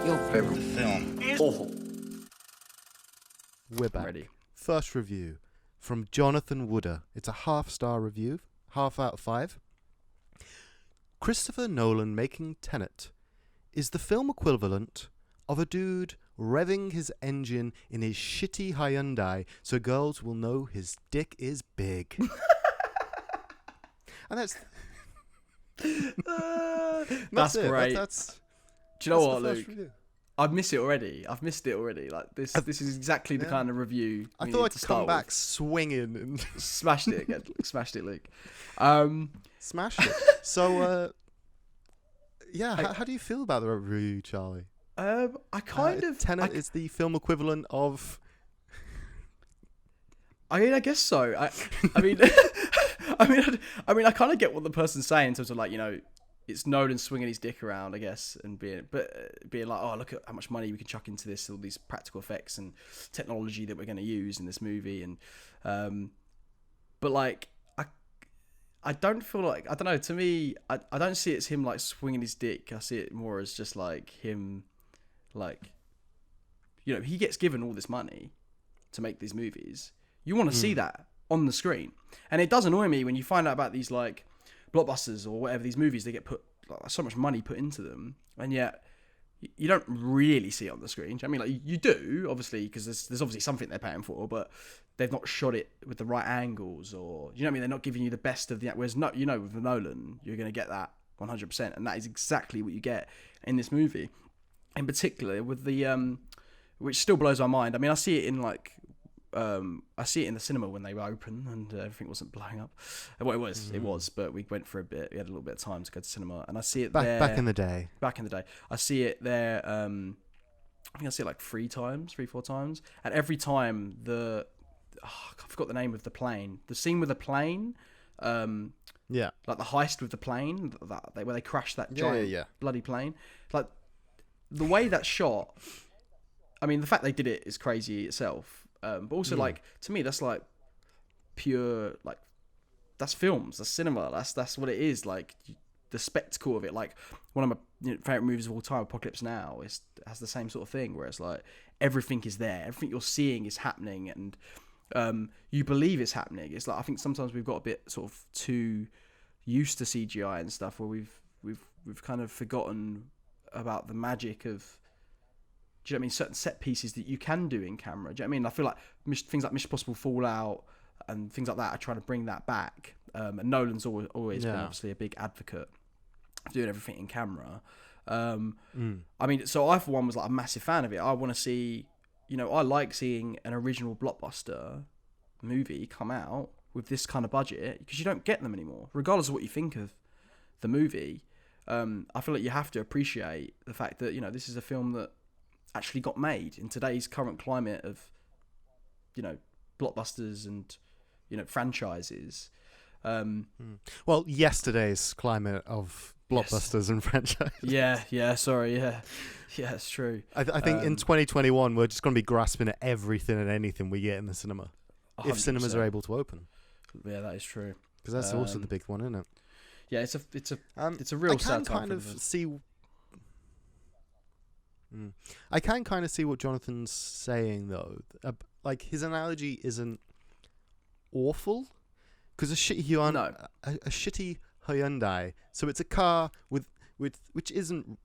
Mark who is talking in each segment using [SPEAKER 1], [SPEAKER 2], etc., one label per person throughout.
[SPEAKER 1] Your favorite film is awful.
[SPEAKER 2] We're back.
[SPEAKER 3] Ready.
[SPEAKER 2] First review from Jonathan Wooder. It's a half-star review, half out of 5. Christopher Nolan making Tenet is the film equivalent of a dude revving his engine in his shitty Hyundai so girls will know his dick is big. And that's
[SPEAKER 3] That's
[SPEAKER 2] it.
[SPEAKER 3] great.
[SPEAKER 2] That's
[SPEAKER 3] Do you know
[SPEAKER 2] that's
[SPEAKER 3] what,
[SPEAKER 2] the first
[SPEAKER 3] Luke?
[SPEAKER 2] review.
[SPEAKER 3] I've missed it already. Like this is exactly the kind of review
[SPEAKER 2] I
[SPEAKER 3] we
[SPEAKER 2] thought
[SPEAKER 3] need
[SPEAKER 2] I'd
[SPEAKER 3] to
[SPEAKER 2] come
[SPEAKER 3] start
[SPEAKER 2] back
[SPEAKER 3] with.
[SPEAKER 2] swinging and
[SPEAKER 3] Smashed it again. Smashed it, Luke.
[SPEAKER 2] smashed it. So, how do you feel about the review, Charlie?
[SPEAKER 3] I kind of
[SPEAKER 2] Tenet is the film equivalent of.
[SPEAKER 3] I mean, I guess so. I mean, I kind of get what the person's saying in terms of like, you know, it's Nolan swinging his dick around, I guess, and being like, oh, look at how much money we can chuck into this, all these practical effects and technology that we're going to use in this movie, and but like, I don't feel like, I don't know. To me, I don't see it as him like swinging his dick. I see it more as just like him, like, you know, he gets given all this money to make these movies. You want to see that on the screen. And it does annoy me when you find out about these like blockbusters or whatever, these movies, they get put like, so much money put into them, and yet you don't really see it on the screen. Do you know what I mean? Like you do, obviously, because there's obviously something they're paying for, but they've not shot it with the right angles, or you know what I mean? They're not giving you the best of the. Whereas you know, with Nolan, you're going to get that 100%, and that is exactly what you get in this movie. In particular, with the which still blows my mind. I mean, I see it in like. I see it in the cinema when they were open and everything wasn't blowing up. Well, it was, but we went for a bit. We had a little bit of time to go to cinema, and I see it there.
[SPEAKER 2] Back in the day.
[SPEAKER 3] I see it there. I think I see it like 4 times, and every time I forgot the name of the plane. The scene with the plane.
[SPEAKER 2] Yeah.
[SPEAKER 3] Like the heist with the plane, where they crash that giant bloody plane. Like the way that's shot. I mean, the fact they did it is crazy itself. But also, like, to me, that's like pure, like, that's films, that's cinema, that's what it is. Like, the spectacle of it. Like, one of my favorite movies of all time, Apocalypse Now, has the same sort of thing where it's like everything is there, everything you're seeing is happening, and you believe it's happening. It's like, I think sometimes we've got a bit sort of too used to CGI and stuff, where we've kind of forgotten about the magic of. Do you know what I mean? Certain set pieces that you can do in camera. Do you know what I mean? I feel like things like Mission Impossible Fallout and things like that are trying to bring that back. And Nolan's always been obviously a big advocate of doing everything in camera. I mean, so I for one was like a massive fan of it. I want to see, you know, I like seeing an original blockbuster movie come out with this kind of budget because you don't get them anymore, regardless of what you think of the movie. I feel like you have to appreciate the fact that, you know, this is a film that actually got made in today's current climate of, you know, blockbusters and, you know, franchises.
[SPEAKER 2] Well, yesterday's climate of blockbusters and franchises.
[SPEAKER 3] Yeah, it's true.
[SPEAKER 2] I think in 2021 we're just going to be grasping at everything and anything we get in the cinema, 100%. If cinemas are able to open.
[SPEAKER 3] Yeah, that is true.
[SPEAKER 2] Because that's also the big one, isn't it?
[SPEAKER 3] Yeah, it's a real sad time.
[SPEAKER 2] I can kind of see what Jonathan's saying though. Like his analogy isn't awful because a shitty Hyundai. So it's a car with which isn't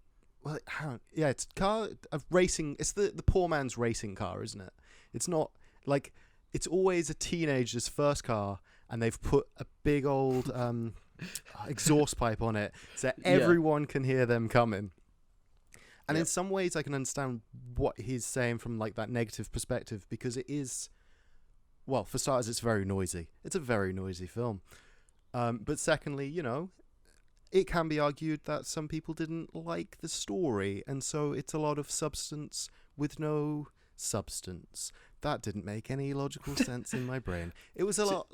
[SPEAKER 2] it's a car of racing. It's the poor man's racing car, isn't it? It's not like it's always a teenager's first car, and they've put a big old exhaust pipe on it so everyone can hear them coming. And in some ways I can understand what he's saying from like that negative perspective, because it is, well, for starters, it's very noisy. It's a very noisy film. But secondly, you know, it can be argued that some people didn't like the story, and so it's a lot of substance with no substance. That didn't make any logical sense in my brain. It was a lot.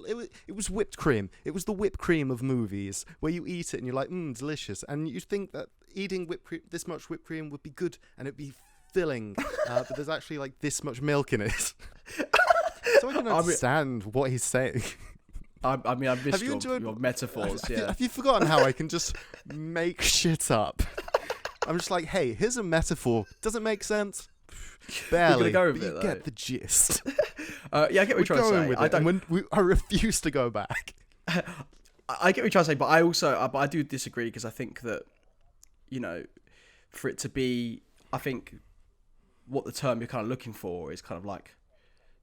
[SPEAKER 2] It was whipped cream. It was the whipped cream of movies, where you eat it and you're like, delicious, and you think that eating this much whipped cream would be good and it'd be filling, but there's actually like this much milk in it. So I can understand what he's saying.
[SPEAKER 3] I mean, I've missed your metaphors.
[SPEAKER 2] Have you forgotten how I can just make shit up? I'm just like, hey, here's a metaphor. Does it make sense? Barely.
[SPEAKER 3] We're gonna go with
[SPEAKER 2] you get the gist.
[SPEAKER 3] Yeah, I get what you're trying to say.
[SPEAKER 2] With it, and I refuse to go back.
[SPEAKER 3] I get what you're trying to say, but I do disagree because I think that, for it to be, I think what the term you're kind of looking for is kind of like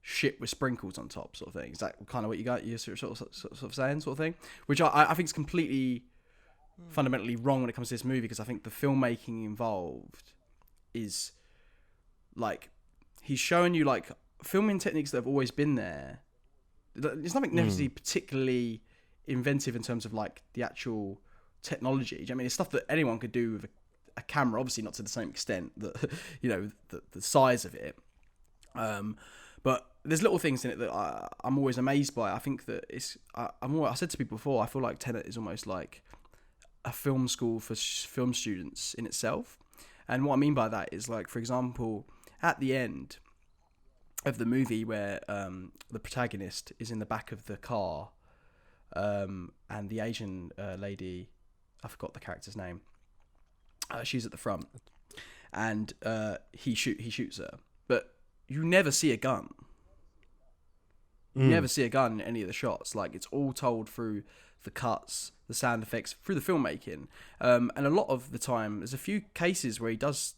[SPEAKER 3] shit with sprinkles on top sort of thing. Is that kind of what you're sort of saying sort of thing? Which I think is completely fundamentally wrong when it comes to this movie, because I think the filmmaking involved is like, he's showing you like filming techniques that have always been there. There's nothing necessarily particularly inventive in terms of like the actual technology. Do you know what I mean? It's stuff that anyone could do with a camera, obviously not to the same extent that the size of it. But there's little things in it that I'm always amazed by. I think that I said to people before, I feel like Tenet is almost like a film school for film students in itself. And what I mean by that is, like, for example, at the end of the movie where the protagonist is in the back of the car, and the Asian lady, I forgot the character's name, she's at the front, and he shoots her, but you never see a gun. You never see a gun in any of the shots. Like, it's all told through the cuts, the sound effects, through the filmmaking. And a lot of the time, there's a few cases where he does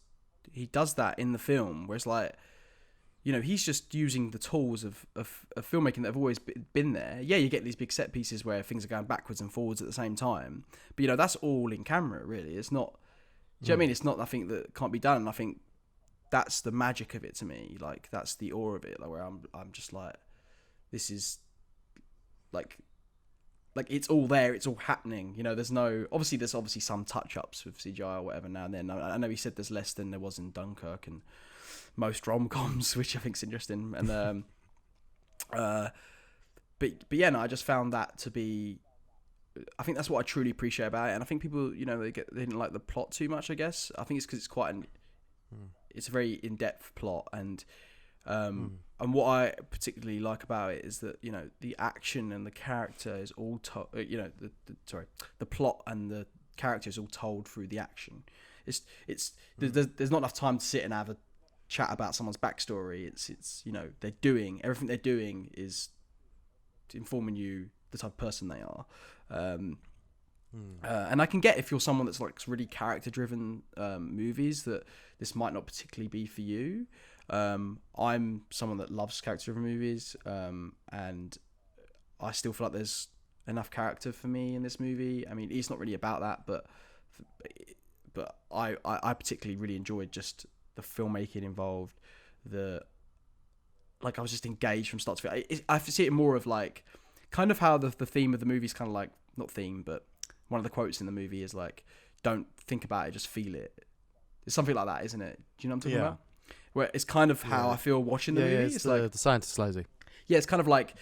[SPEAKER 3] that in the film, where it's like, he's just using the tools of filmmaking that have always been there. Yeah, you get these big set pieces where things are going backwards and forwards at the same time. But, that's all in camera, really. It's not... Do you know what I mean? It's not nothing that can't be done. And I think that's the magic of it to me. Like, that's the awe of it. Like, where I'm just like, this is... Like it's all there, it's all happening. There's obviously some touch-ups with CGI or whatever now and then. I know he said there's less than there was in Dunkirk and most rom-coms, which I think is interesting. And but yeah, no, I just found that to be... I think that's what I truly appreciate about it. And I think people, they didn't like the plot too much, I guess. I think it's because it's quite it's a very in-depth plot, and what I particularly like about it is that, the action and the character is all the plot and the character is all told through the action. There's not enough time to sit and have a chat about someone's backstory. It's everything they're doing is informing you the type of person they are. And I can get, if you're someone that's like really character driven movies, that this might not particularly be for you. I'm someone that loves character driven movies, and I still feel like there's enough character for me in this movie. I mean, it's not really about that, but I particularly really enjoyed just the filmmaking involved. I was just engaged from start to finish. I see it more of like kind of how the theme of the movie is kind of like, not theme, but one of the quotes in the movie is like, don't think about it, just feel it. It's something like that, isn't it? Do you know what I'm talking about? Where it's kind of how I feel watching the movie.
[SPEAKER 2] It's like the scientist lazy.
[SPEAKER 3] Yeah, it's kind of like,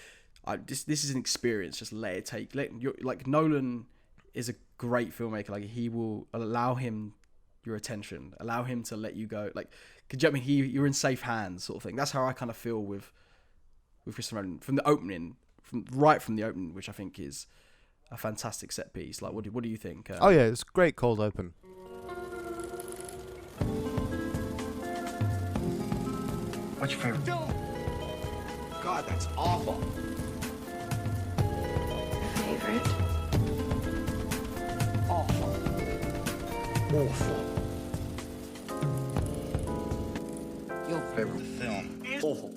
[SPEAKER 3] this is an experience. Just let it take. Like, Nolan is a great filmmaker. Like, he will allow him your attention, allow him to let you go. Like, could you know what I mean? You're in safe hands, sort of thing. That's how I kind of feel with Christopher Nolan from the opening, from the opening, which I think is a fantastic set piece. Like, what do you think?
[SPEAKER 2] Oh yeah, it's a great cold open.
[SPEAKER 1] What's your favorite?
[SPEAKER 4] God, that's awful.
[SPEAKER 5] Favorite?
[SPEAKER 4] Awful.
[SPEAKER 1] Awful.
[SPEAKER 4] Your favorite
[SPEAKER 1] film.
[SPEAKER 4] Awful.